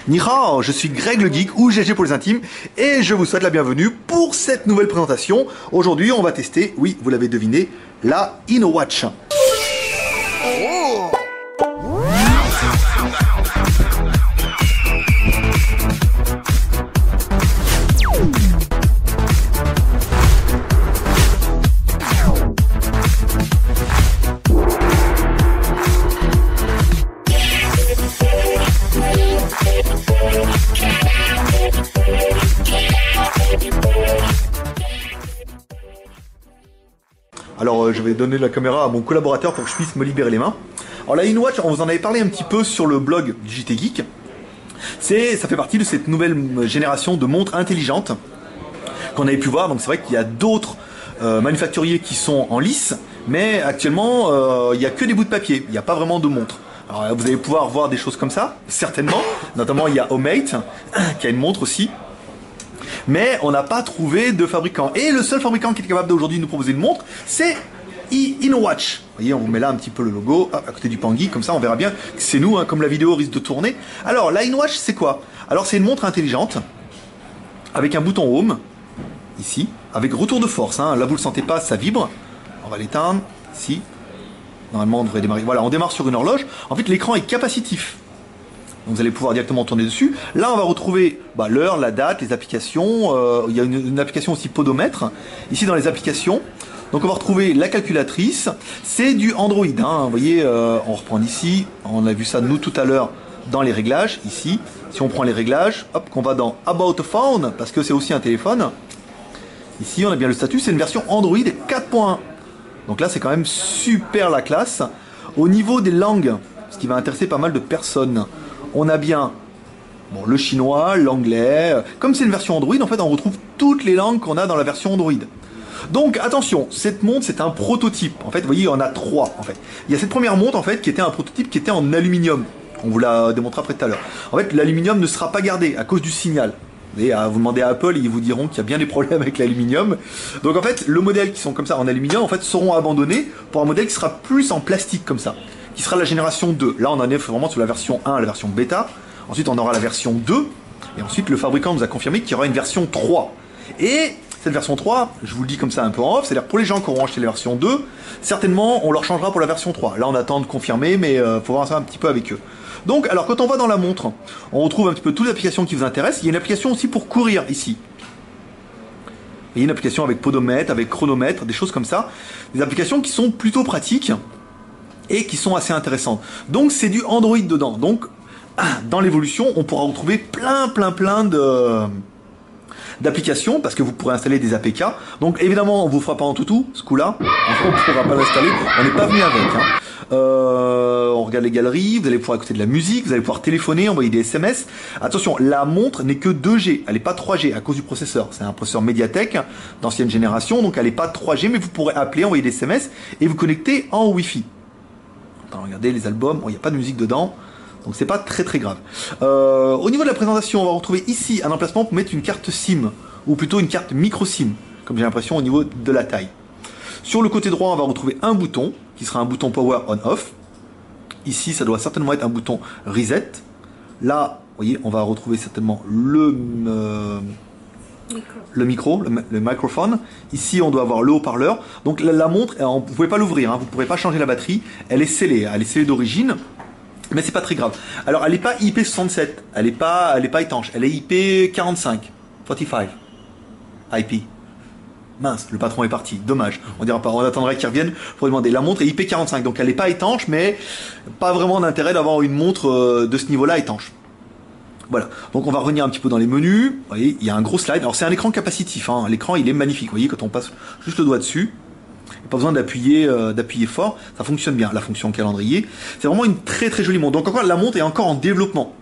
Ni hao, je suis Greg le Geek ou GG pour les intimes et je vous souhaite la bienvenue pour cette nouvelle présentation. Aujourd'hui, on va tester, oui, vous l'avez deviné, la InnoWatch. Alors je vais donner la caméra à mon collaborateur pour que je puisse me libérer les mains. Alors la InnoWatch, on vous en avait parlé un petit peu sur le blog du JT Geek. Ça fait partie de cette nouvelle génération de montres intelligentes qu'on avait pu voir. Donc c'est vrai qu'il y a d'autres manufacturiers qui sont en lice, mais actuellement il n'y a que des bouts de papier, il n'y a pas vraiment de montres. Alors vous allez pouvoir voir des choses comme ça, certainement. Notamment il y a Homemate qui a une montre aussi. Mais on n'a pas trouvé de fabricant. Et le seul fabricant qui est capable d'aujourd'hui nous proposer une montre, c'est InnoWatch. Vous voyez, on vous met là un petit peu le logo, hop, à côté du Pangui, comme ça on verra bien que c'est nous, hein, comme la vidéo risque de tourner. Alors, la InnoWatch, c'est quoi? Alors, c'est une montre intelligente, avec un bouton Home, ici, avec retour de force. Hein. Là, vous ne le sentez pas, ça vibre. On va l'éteindre, ici. Normalement, on devrait démarrer. Voilà, on démarre sur une horloge. En fait, l'écran est capacitif. Donc vous allez pouvoir directement tourner dessus. Là, on va retrouver l'heure, la date, les applications. Il y a une application aussi podomètre. Ici, dans les applications. Donc on va retrouver la calculatrice. C'est du Android. Hein. Vous voyez, on reprend ici. On a vu ça, nous, tout à l'heure, dans les réglages. Ici, si on prend les réglages, hop, qu'on va dans About a Phone, parce que c'est aussi un téléphone. Ici, on a bien le statut. C'est une version Android 4.1. Donc là, c'est quand même super la classe. Au niveau des langues, ce qui va intéresser pas mal de personnes, on a bien le chinois, l'anglais. Comme c'est une version Android, en fait, on retrouve toutes les langues qu'on a dans la version Android. Donc, attention, cette montre, c'est un prototype. En fait, vous voyez, il y en a trois, en fait. Il y a cette première montre, en fait, qui était un prototype qui était en aluminium. On vous l'a démontré après tout à l'heure. En fait, l'aluminium ne sera pas gardé à cause du signal. Vous demandez à Apple, ils vous diront qu'il y a bien des problèmes avec l'aluminium. Donc, en fait, le modèle qui sont comme ça en aluminium, en fait, seront abandonnés pour un modèle qui sera plus en plastique, comme ça, qui sera la génération 2. Là, on en est vraiment sur la version 1, la version bêta. Ensuite, on aura la version 2. Et ensuite, le fabricant nous a confirmé qu'il y aura une version 3. Et cette version 3, je vous le dis comme ça un peu en off, c'est-à-dire pour les gens qui auront acheté la version 2, certainement, on leur changera pour la version 3. Là, on attend de confirmer, mais faut voir ça un petit peu avec eux. Donc, alors, quand on va dans la montre, on retrouve un petit peu toutes les applications qui vous intéressent. Il y a une application aussi pour courir, ici. Il y a une application avec podomètre, avec chronomètre, des choses comme ça. Des applications qui sont plutôt pratiques et qui sont assez intéressantes. Donc c'est du Android dedans. Donc dans l'évolution, on pourra retrouver plein d'applications parce que vous pourrez installer des APK. Donc évidemment, on vous fera pas en toutou ce coup-là. On ne pourra pas l'installer. On n'est pas venu avec. Hein. On regarde les galeries, vous allez pouvoir écouter de la musique, vous allez pouvoir téléphoner, envoyer des SMS. Attention, la montre n'est que 2G, elle n'est pas 3G à cause du processeur. C'est un processeur Mediatek d'ancienne génération, donc elle n'est pas 3G, mais vous pourrez appeler, envoyer des SMS et vous connecter en Wi-Fi. Regardez les albums, il n'y a pas de musique dedans, donc c'est pas très grave. Au niveau de la présentation, on va retrouver ici un emplacement pour mettre une carte SIM, ou plutôt une carte micro SIM, comme j'ai l'impression au niveau de la taille. Sur le côté droit, on va retrouver un bouton, qui sera un bouton Power On-Off. Ici, ça doit certainement être un bouton Reset. Là, vous voyez, on va retrouver certainement le micro, le microphone. Ici, on doit avoir le haut-parleur. Donc la montre, vous ne pouvez pas l'ouvrir, hein, vous ne pourrez pas changer la batterie. Elle est scellée d'origine, mais c'est pas très grave. Alors, elle n'est pas IP67, elle n'est pas étanche, elle est IP45, 45, IP. Mince, le patron est parti, dommage. On dira pas, on attendrait qu'il revienne pour demander. La montre est IP45, donc elle n'est pas étanche, mais pas vraiment d'intérêt d'avoir une montre de ce niveau-là étanche. Voilà, donc on va revenir un petit peu dans les menus. Vous voyez, il y a un gros slide. Alors c'est un écran capacitif, hein. L'écran il est magnifique. Vous voyez, quand on passe juste le doigt dessus, il n'y a pas besoin d'appuyer fort, ça fonctionne bien. La fonction calendrier, c'est vraiment une très jolie montre. Donc encore, la montre est encore en développement.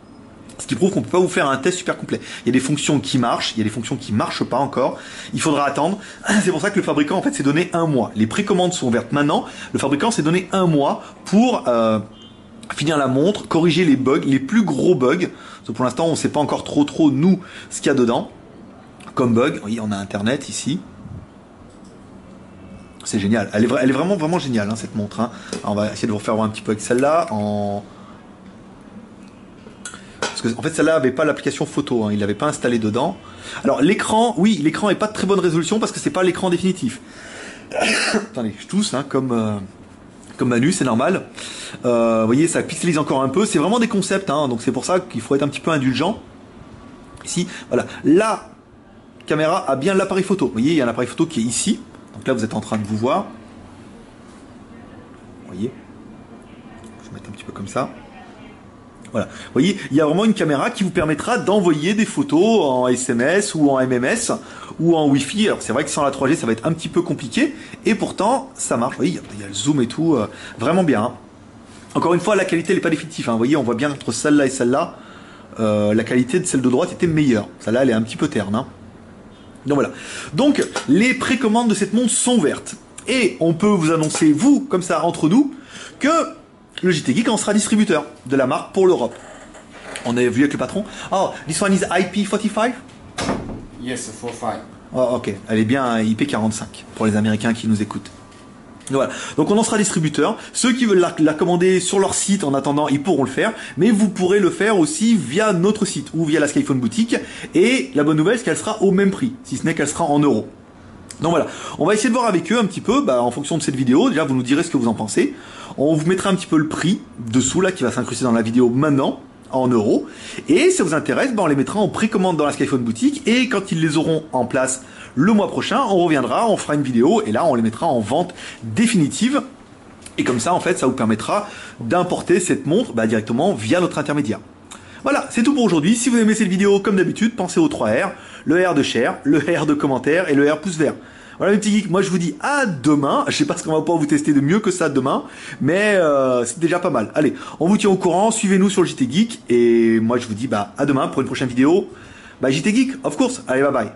Ce qui prouve qu'on ne peut pas vous faire un test super complet. Il y a des fonctions qui marchent, il y a des fonctions qui ne marchent pas encore. Il faudra attendre. C'est pour ça que le fabricant en fait s'est donné 1 mois. Les précommandes sont ouvertes maintenant. Le fabricant s'est donné 1 mois pour finir la montre, corriger les bugs, les plus gros bugs. Parce que pour l'instant, on ne sait pas encore trop nous ce qu'il y a dedans comme bug. Vous voyez, on a Internet ici. C'est génial. Elle est vraiment géniale, hein, cette montre. Hein. Alors, on va essayer de vous refaire voir un petit peu avec celle-là. parce que en fait celle-là avait pas l'application photo, hein, il l'avait pas installé dedans. Alors l'écran, oui, l'écran est pas de très bonne résolution parce que c'est pas l'écran définitif. Attendez, je tousse, hein, comme Manu, c'est normal. Vous voyez, ça pixelise encore un peu. C'est vraiment des concepts, hein, donc c'est pour ça qu'il faut être un petit peu indulgent. Ici, voilà, la caméra a bien l'appareil photo. Vous voyez, il y a un appareil photo qui est ici. Donc là, vous êtes en train de vous voir. Vous voyez, je vais mettre un petit peu comme ça. Voilà, vous voyez, il y a vraiment une caméra qui vous permettra d'envoyer des photos en SMS ou en MMS ou en Wi-Fi. Alors c'est vrai que sans la 3G, ça va être un petit peu compliqué, et pourtant ça marche. Vous voyez, il y a le zoom et tout, vraiment bien. Hein. Encore une fois, la qualité n'est pas définitive. Hein. Vous voyez, on voit bien entre celle-là et celle-là, la qualité de celle de droite était meilleure. Celle-là, elle est un petit peu terne. Hein. Donc voilà. Donc les précommandes de cette montre sont ouvertes, et on peut vous annoncer, vous, comme ça entre nous, que le JT Geek en sera distributeur de la marque pour l'Europe. On a vu avec le patron. Oh, this one is IP45? Yes, 45. Oh, ok, elle est bien IP45 pour les Américains qui nous écoutent. Voilà, donc on en sera distributeur. Ceux qui veulent la commander sur leur site en attendant, ils pourront le faire. Mais vous pourrez le faire aussi via notre site ou via la Skyphone Boutique. Et la bonne nouvelle, c'est qu'elle sera au même prix, si ce n'est qu'elle sera en euros. Donc voilà, on va essayer de voir avec eux un petit peu, en fonction de cette vidéo. Déjà, vous nous direz ce que vous en pensez. On vous mettra un petit peu le prix dessous là qui va s'incruster dans la vidéo maintenant en euros. Et si ça vous intéresse, on les mettra en précommande dans la Skyphone Boutique. Et quand ils les auront en place le mois prochain, on reviendra, on fera une vidéo et là on les mettra en vente définitive. Et comme ça, en fait, ça vous permettra d'importer cette montre directement via notre intermédiaire. Voilà, c'est tout pour aujourd'hui. Si vous aimez cette vidéo, comme d'habitude, pensez aux 3 R. Le R de share, le R de commentaire et le R pouce vert. Voilà les petits geeks, moi je vous dis à demain. Je sais pas ce qu'on va pouvoir vous tester de mieux que ça demain, mais c'est déjà pas mal. Allez, on vous tient au courant, suivez-nous sur le JT Geek. Et moi je vous dis à demain pour une prochaine vidéo. JT Geek, of course. Allez, bye bye.